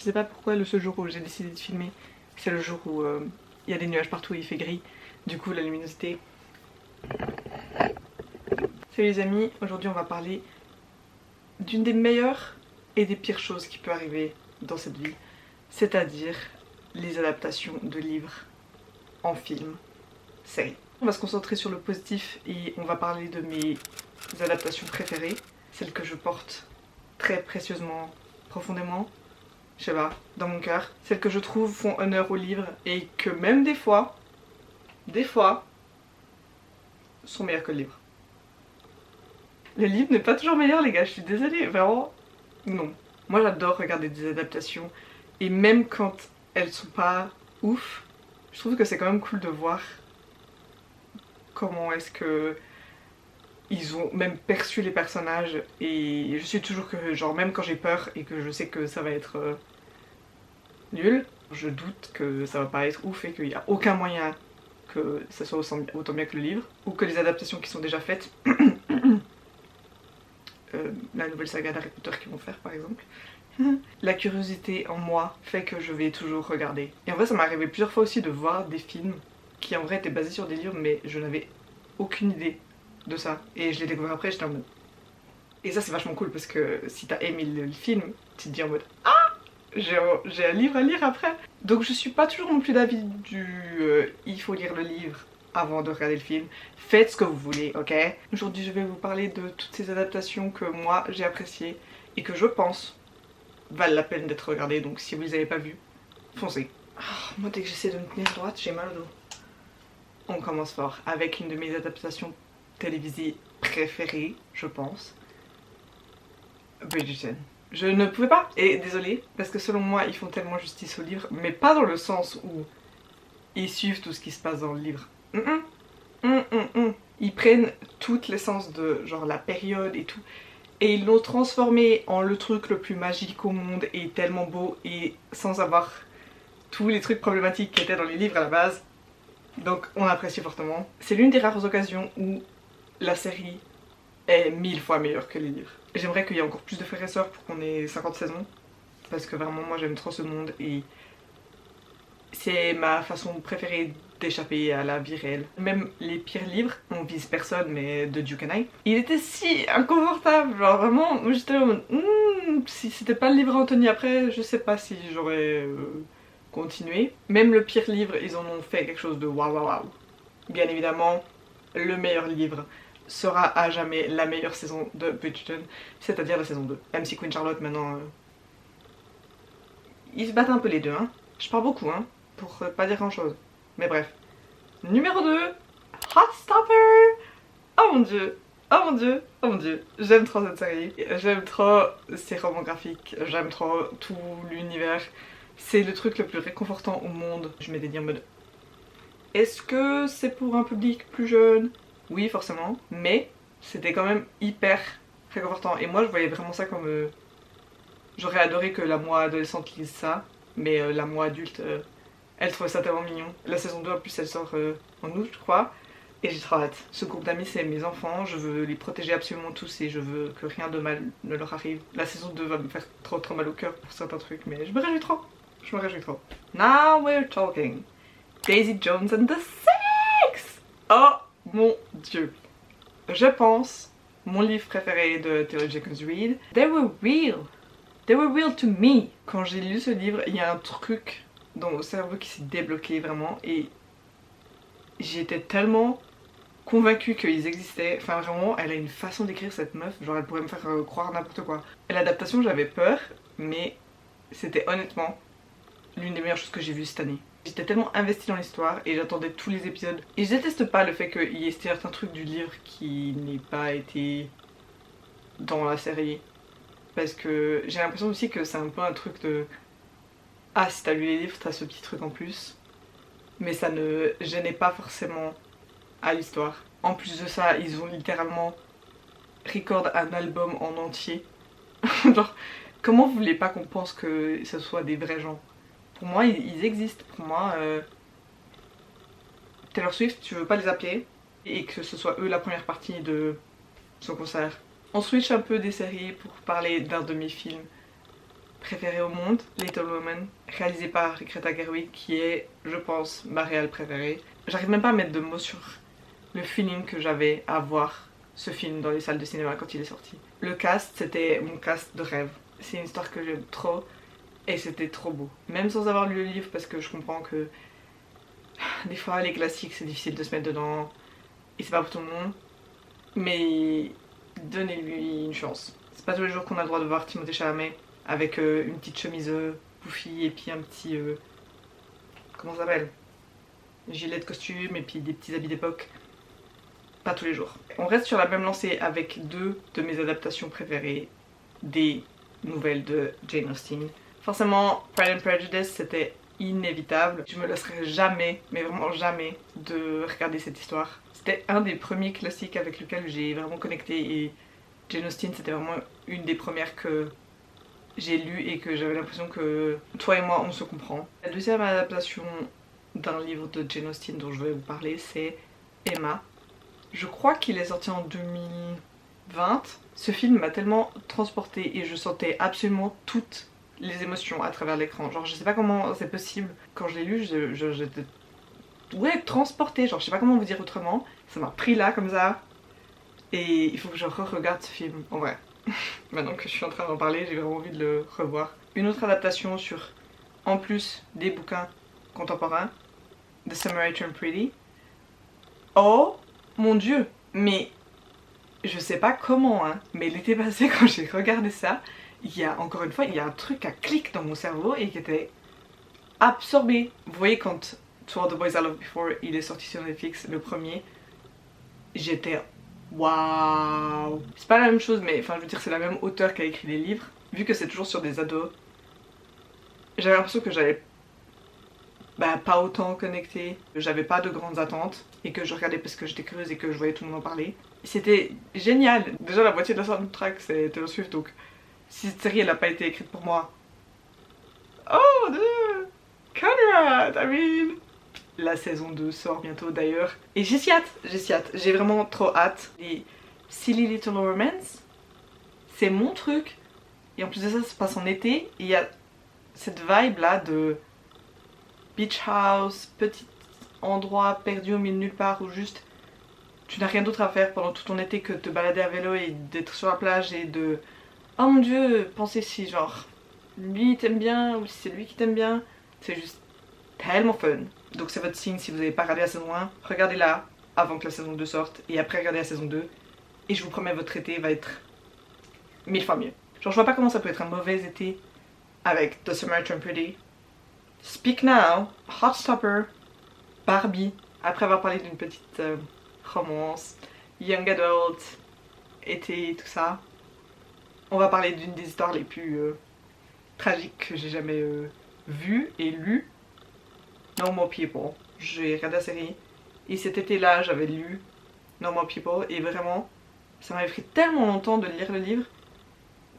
Je sais pas pourquoi le seul jour où j'ai décidé de filmer, c'est le jour où il y a des nuages partout et il fait gris. Du coup la luminosité... Salut les amis, aujourd'hui on va parler d'une des meilleures et des pires choses qui peut arriver dans cette vie. C'est-à-dire les adaptations de livres en film, série. On va se concentrer sur le positif et on va parler de mes adaptations préférées. Celles que je porte très précieusement, profondément. Je sais pas, dans mon cœur. Celles que je trouve font honneur au livre et que même des fois, sont meilleures que le livre. Le livre n'est pas toujours meilleur les gars, je suis désolée, vraiment, non. Moi j'adore regarder des adaptations et même quand elles sont pas ouf, je trouve que c'est quand même cool de voir comment est-ce que ils ont même perçu les personnages et je suis toujours que genre même quand j'ai peur et que je sais que ça va être nul, je doute que ça va pas être ouf et qu'il y a aucun moyen que ça soit autant bien que le livre ou que les adaptations qui sont déjà faites. La nouvelle saga d'Harry Potter qu'ils vont faire par exemple. La curiosité en moi fait que je vais toujours regarder. Et en vrai ça m'est arrivé plusieurs fois aussi de voir des films qui en vrai étaient basés sur des livres mais je n'avais aucune idée de ça. Et je l'ai découvert après, j'étais en mode... Et ça c'est vachement cool parce que si t'as aimé le film, tu te dis en mode ah, j'ai un livre à lire après. Donc je suis pas toujours non plus d'avis du il faut lire le livre avant de regarder le film. Faites ce que vous voulez, ok? Aujourd'hui je vais vous parler de toutes ces adaptations que moi j'ai appréciées et que je pense valent la peine d'être regardées. Donc si vous les avez pas vues, foncez. Oh, moi dès que j'essaie de me tenir droite, j'ai mal au dos. On commence fort avec une de mes adaptations télévisées préférées, je pense. Bridgerton. Je ne pouvais pas, et désolée, parce que selon moi ils font tellement justice au livre, mais pas dans le sens où ils suivent tout ce qui se passe dans le livre. Ils prennent toute l'essence de genre la période et tout, et ils l'ont transformé en le truc le plus magique au monde et tellement beau, et sans avoir tous les trucs problématiques qui étaient dans les livres à la base. Donc on apprécie fortement. C'est l'une des rares occasions où la série est 1000 fois meilleure que les livres. J'aimerais qu'il y ait encore plus de frères et sœurs pour qu'on ait 50 saisons, parce que vraiment moi j'aime trop ce monde et c'est ma façon préférée d'échapper à la vie réelle. Même les pires livres, on vise personne mais de Duke and I, il était si inconfortable, genre vraiment, moi j'étais là en mode si c'était pas le livre Anthony après, je sais pas si j'aurais continué. Même le pire livre, ils en ont fait quelque chose de waouh waouh waouh. Bien évidemment, le meilleur livre sera à jamais la meilleure saison de Bridgerton, c'est-à-dire la saison 2. Même si Queen Charlotte maintenant... ils se battent un peu les deux, hein. Je parle beaucoup, hein, pour pas dire grand-chose. Mais bref. Numéro 2, Heartstopper. Oh mon dieu, oh mon dieu, oh mon dieu. J'aime trop cette série, j'aime trop ces romans graphiques, j'aime trop tout l'univers. C'est le truc le plus réconfortant au monde. Je m'étais dit en mode... Est-ce que c'est pour un public plus jeune? Oui, forcément, mais c'était quand même hyper réconfortant. Et moi, je voyais vraiment ça comme... J'aurais adoré que la moi adolescente lise ça, mais la moi adulte, elle trouvait ça tellement mignon. La saison 2, en plus, elle sort en août, je crois, et j'ai trop hâte. Ce groupe d'amis, c'est mes enfants, je veux les protéger absolument tous et je veux que rien de mal ne leur arrive. La saison 2 va me faire trop mal au cœur pour certains trucs, mais je me réjouis trop. Je me réjouis trop. Now we're talking. Daisy Jones and the Six! Oh mon dieu. Je pense, mon livre préféré de Taylor Jenkins Reid, They Were Real. They Were Real to Me. Quand j'ai lu ce livre, il y a un truc dans mon cerveau qui s'est débloqué vraiment et j'étais tellement convaincue qu'ils existaient. Enfin vraiment, elle a une façon d'écrire cette meuf, genre elle pourrait me faire croire n'importe quoi. Et l'adaptation, j'avais peur, mais c'était honnêtement l'une des meilleures choses que j'ai vues cette année. J'étais tellement investie dans l'histoire et j'attendais tous les épisodes. Et je déteste pas le fait qu'il y ait certains trucs du livre qui n'aient pas été dans la série. Parce que j'ai l'impression aussi que c'est un peu un truc de... Ah, si t'as lu les livres, t'as ce petit truc en plus. Mais ça ne gênait pas forcément à l'histoire. En plus de ça, ils ont littéralement record un album en entier. Genre, comment vous voulez pas qu'on pense que ce soit des vrais gens? Pour moi, ils existent. Pour moi, Taylor Swift, tu veux pas les appeler et que ce soit eux la première partie de son concert. On switch un peu des séries pour parler d'un de mes films préférée au monde, Little Women, réalisé par Greta Gerwig, qui est, je pense, ma réelle préférée. J'arrive même pas à mettre de mots sur le feeling que j'avais à voir ce film dans les salles de cinéma quand il est sorti. Le cast, c'était mon cast de rêve. C'est une histoire que j'aime trop et c'était trop beau. Même sans avoir lu le livre, parce que je comprends que des fois les classiques c'est difficile de se mettre dedans et c'est pas pour tout le monde. Mais donnez-lui une chance. C'est pas tous les jours qu'on a le droit de voir Timothée Chalamet avec une petite chemise bouffie et puis un petit... comment ça s'appelle? Gilet de costume et puis des petits habits d'époque. Pas tous les jours. On reste sur la même lancée avec deux de mes adaptations préférées des nouvelles de Jane Austen. Forcément, Pride and Prejudice, c'était inévitable. Je me lasserai jamais, mais vraiment jamais, de regarder cette histoire. C'était un des premiers classiques avec lequel j'ai vraiment connecté et Jane Austen, c'était vraiment une des premières que j'ai lues et que j'avais l'impression que toi et moi, on se comprend. La deuxième adaptation d'un livre de Jane Austen dont je vais vous parler, c'est Emma. Je crois qu'il est sorti en 2020. Ce film m'a tellement transportée et je sentais absolument toutes les émotions à travers l'écran. Genre je sais pas comment c'est possible. Quand je l'ai lu, j'étais... ouais, transportée. Genre je sais pas comment vous dire autrement. Ça m'a pris là comme ça. Et il faut que je re-regarde ce film, en vrai. Maintenant que je suis en train d'en parler, j'ai vraiment envie de le revoir. Une autre adaptation sur, en plus des bouquins contemporains, The Summer I Turned Pretty. Oh mon dieu, mais je sais pas comment, hein, mais l'été passé quand j'ai regardé ça, il y a encore une fois, il y a un truc à clic dans mon cerveau et qui était absorbé. Vous voyez quand To All the Boys I Loved Before, il est sorti sur Netflix, le premier, j'étais waouh. C'est pas la même chose, mais enfin je veux dire c'est la même auteure qui a écrit les livres. Vu que c'est toujours sur des ados, j'avais l'impression que j'avais pas autant connecté, j'avais pas de grandes attentes et que je regardais parce que j'étais curieuse et que je voyais tout le monde en parler. C'était génial. Déjà la moitié de la soundtrack c'est Taylor Swift, donc si cette série elle a pas été écrite pour moi, oh mon dieu, Conrad, I mean. La saison 2 sort bientôt d'ailleurs et j'ai si hâte, j'ai vraiment trop hâte. Et Silly Little Romance, c'est mon truc et en plus de ça ça se passe en été et il y a cette vibe là de beach house, petit endroit perdu au milieu de nulle part où juste tu n'as rien d'autre à faire pendant tout ton été que de te balader à vélo et d'être sur la plage et de oh mon dieu, penser si genre lui t'aime bien ou si c'est lui qui t'aime bien, c'est juste tellement fun. Donc c'est votre signe si vous n'avez pas regardé la saison 1, regardez-la avant que la saison 2 sorte et après regardez la saison 2 et je vous promets votre été va être 1000 fois mieux. Genre je vois pas comment ça peut être un mauvais été avec The Summer I Turned Pretty, Speak Now, Heartstopper, Barbie, après avoir parlé d'une petite romance, Young Adult, été, tout ça, on va parler d'une des histoires les plus tragiques que j'ai jamais vues et lues, No More People. J'ai regardé la série et cet été-là j'avais lu No More People et vraiment ça m'avait pris tellement longtemps de lire le livre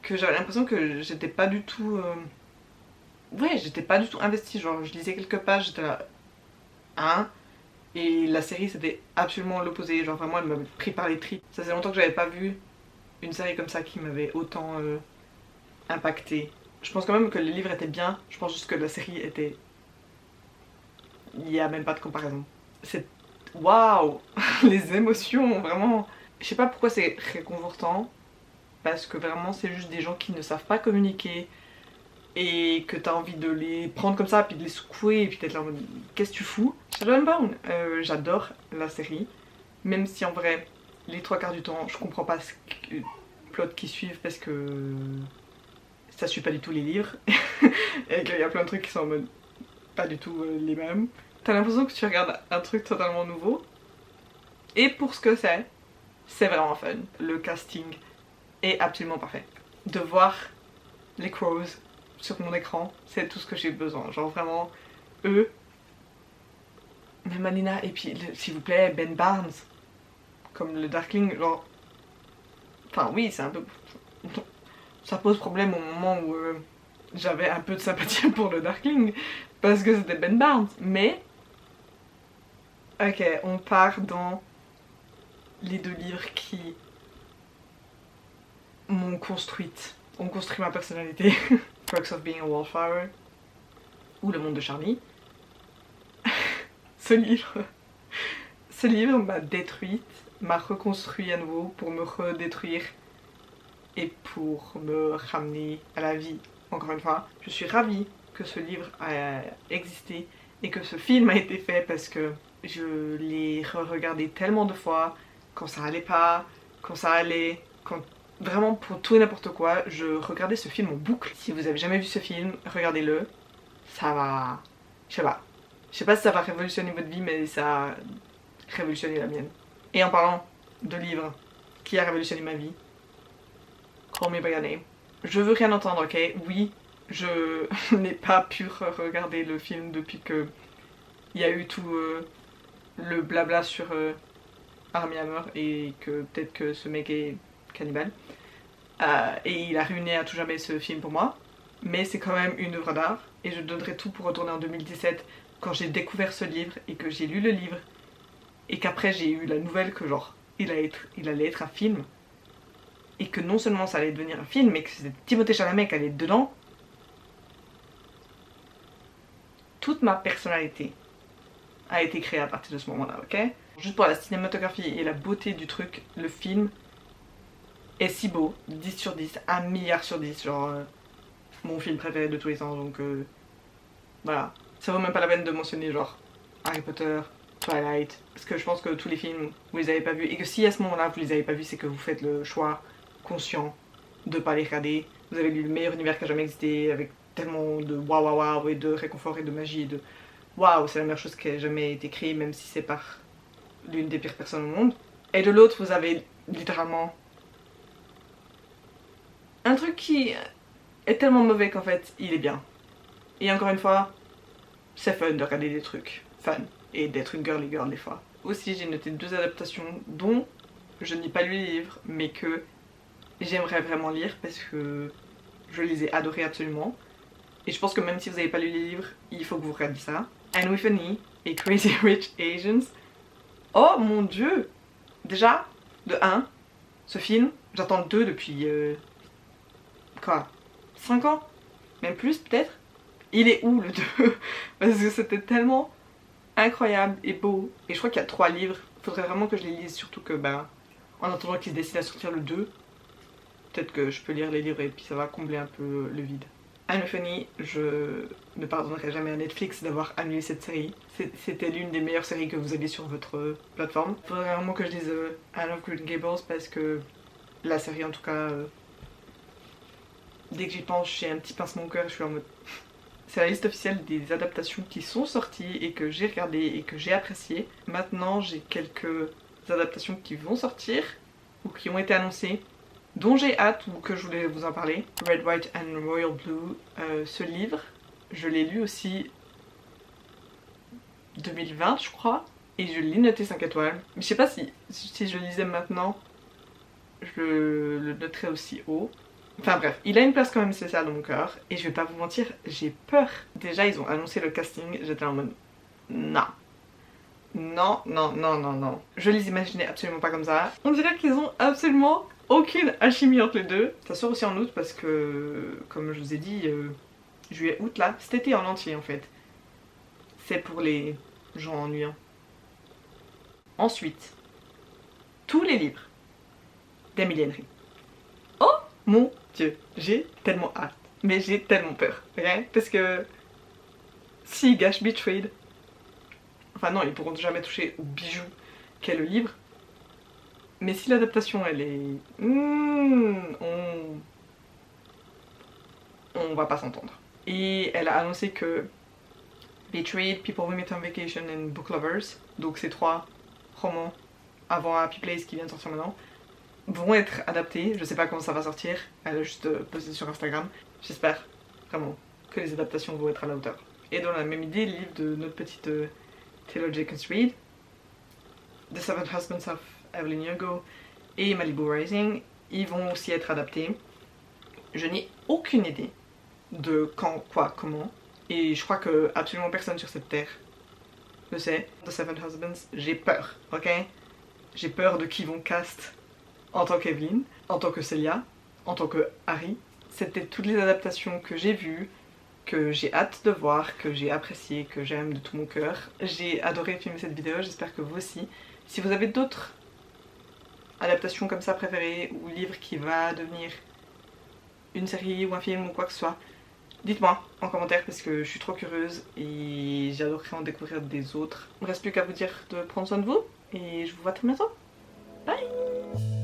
que j'avais l'impression que j'étais pas du tout... ouais, j'étais pas du tout investie, genre je lisais quelques pages, j'étais là... hein. Et la série c'était absolument l'opposé, genre vraiment elle m'avait pris par les tripes. Ça faisait longtemps que j'avais pas vu une série comme ça qui m'avait autant impacté. Je pense quand même que le livre était bien, je pense juste que la série était... il y a même pas de comparaison. C'est... waouh. Les émotions, vraiment... Je sais pas pourquoi c'est réconfortant, parce que vraiment c'est juste des gens qui ne savent pas communiquer et que t'as envie de les prendre comme ça puis de les secouer et puis d'être là en mode qu'est-ce que tu fous. Shadow and Bone, j'adore la série, même si en vrai les 3/4 du temps je comprends pas ce plot qui suivent parce que ça suit pas du tout les livres et qu'il y a plein de trucs qui sont en mode pas du tout les mêmes. T'as l'impression que tu regardes un truc totalement nouveau et pour ce que c'est vraiment fun. Le casting est absolument parfait. De voir les Crows sur mon écran, c'est tout ce que j'ai besoin. Genre vraiment, eux, même Alina, et puis s'il vous plaît, Ben Barnes, comme le Darkling, genre... enfin oui, c'est un peu... ça pose problème au moment où j'avais un peu de sympathie pour le Darkling, parce que c'était Ben Barnes, mais... ok, on part dans les deux livres qui m'ont construite, ont construit ma personnalité. Perks of Being a Wallflower ou Le Monde de Charlie. Ce livre m'a détruite, m'a reconstruit à nouveau pour me redétruire et pour me ramener à la vie. Encore une fois, je suis ravie que ce livre a existé et que ce film a été fait parce que je l'ai re-regardé tellement de fois quand ça allait pas, quand ça allait, quand vraiment pour tout et n'importe quoi, je regardais ce film en boucle. Si vous avez jamais vu ce film, regardez-le. Ça va... Je sais pas si ça va révolutionner votre vie, mais ça a révolutionné la mienne. Et en parlant de livres qui a révolutionné ma vie, Call Me By Your Name. Je veux rien entendre, ok? Oui, je n'ai pas pu regarder le film depuis que il y a eu tout le blabla sur Armie Hammer et que peut-être que ce mec est cannibale. Et il a ruiné à tout jamais ce film pour moi. Mais c'est quand même une œuvre d'art et je donnerai tout pour retourner en 2017 quand j'ai découvert ce livre et que j'ai lu le livre et qu'après j'ai eu la nouvelle que genre il allait être un film et que non seulement ça allait devenir un film mais que c'était Timothée Chalamet qui allait être dedans. Toute ma personnalité a été créée à partir de ce moment-là, ok? Juste pour la cinématographie et la beauté du truc, le film est si beau, 10 sur 10, 1 milliard sur 10, genre mon film préféré de tous les temps, donc voilà. Ça vaut même pas la peine de mentionner genre Harry Potter, Twilight, parce que je pense que tous les films, vous les avez pas vus, et que si à ce moment-là vous les avez pas vus, c'est que vous faites le choix conscient de pas les regarder. Vous avez lu le meilleur univers qui a jamais existé, avec tellement de waouh waouh waouh, et de réconfort et de magie, et de waouh, c'est la meilleure chose qui a jamais été créée, même si c'est par l'une des pires personnes au monde. Et de l'autre, vous avez littéralement un truc qui est tellement mauvais qu'en fait, il est bien. Et encore une fois, c'est fun de regarder des trucs fun et d'être une girly girl des fois. Aussi, j'ai noté 2 adaptations dont je n'ai pas lu les livres, mais que j'aimerais vraiment lire parce que je les ai adorés absolument. Et je pense que même si vous n'avez pas lu les livres, il faut que vous regardiez ça. Anne with an E et Crazy Rich Asians. Oh mon dieu! Déjà, de 1, ce film, j'attends le 2 depuis... quoi? 5 ans? Même plus peut-être? Il est où le 2? Parce que c'était tellement incroyable et beau. Et je crois qu'il y a 3 livres. Faudrait vraiment que je les lise, surtout que ben, en attendant qu'ils se décident à sortir le 2, peut-être que je peux lire les livres et puis ça va combler un peu le vide. Anne with an E, je ne pardonnerai jamais à Netflix d'avoir annulé cette série. C'était l'une des meilleures séries que vous aviez sur votre plateforme. Faudrait vraiment que je lise Anne of Green Gables parce que la série en tout cas, dès que j'y pense, j'ai un petit pincement au cœur et je suis en mode... C'est la liste officielle des adaptations qui sont sorties et que j'ai regardées et que j'ai appréciées. Maintenant, j'ai quelques adaptations qui vont sortir ou qui ont été annoncées, dont j'ai hâte ou que je voulais vous en parler. Red, White and Royal Blue, ce livre, je l'ai lu aussi 2020 je crois, et je l'ai noté 5 étoiles. Mais je sais pas si je le lisais maintenant, je le noterais aussi haut. Enfin bref, il a une place quand même spéciale dans mon cœur, et je vais pas vous mentir, j'ai peur. Déjà ils ont annoncé le casting, j'étais en mode non. Non, non, non, non, non. Je les imaginais absolument pas comme ça. On dirait qu'ils ont absolument aucune alchimie entre les deux. Ça sort aussi en août parce que, comme je vous ai dit, juillet, août là, cet été en entier en fait. C'est pour les gens ennuyants. Ensuite, tous les livres d'Emily Henry. Oh mon dieu, j'ai tellement hâte. Mais j'ai tellement peur, ok? Parce que si gâche Betrayed, enfin non, ils pourront jamais toucher au bijou qu'est le livre. Mais si l'adaptation elle est... on va pas s'entendre. Et elle a annoncé que Betrayed, People We Meet on Vacation and Book Lovers, donc ces 3 romans avant Happy Place qui vient de sortir maintenant, vont être adaptés. Je sais pas comment ça va sortir, elle a juste posté sur Instagram. J'espère vraiment que les adaptations vont être à la hauteur. Et dans la même idée, le livre de notre petite Taylor Jenkins Reid, The Seven Husbands of Evelyn Hugo et Malibu Rising, ils vont aussi être adaptés. Je n'ai aucune idée de quand, quoi, comment, et je crois que absolument personne sur cette terre le sait. The Seven Husbands, j'ai peur, ok? J'ai peur de qui vont cast en tant qu'Evelyn, en tant que Celia, en tant que Harry, C'était toutes les adaptations que j'ai vues, que j'ai hâte de voir, que j'ai apprécié, que j'aime de tout mon cœur. J'ai adoré filmer cette vidéo, j'espère que vous aussi. Si vous avez d'autres adaptations comme ça préférées ou livres qui va devenir une série ou un film ou quoi que ce soit, dites-moi en commentaire parce que je suis trop curieuse et j'adorerais en découvrir des autres. Il ne me reste plus qu'à vous dire de prendre soin de vous et je vous vois très bientôt. Bye!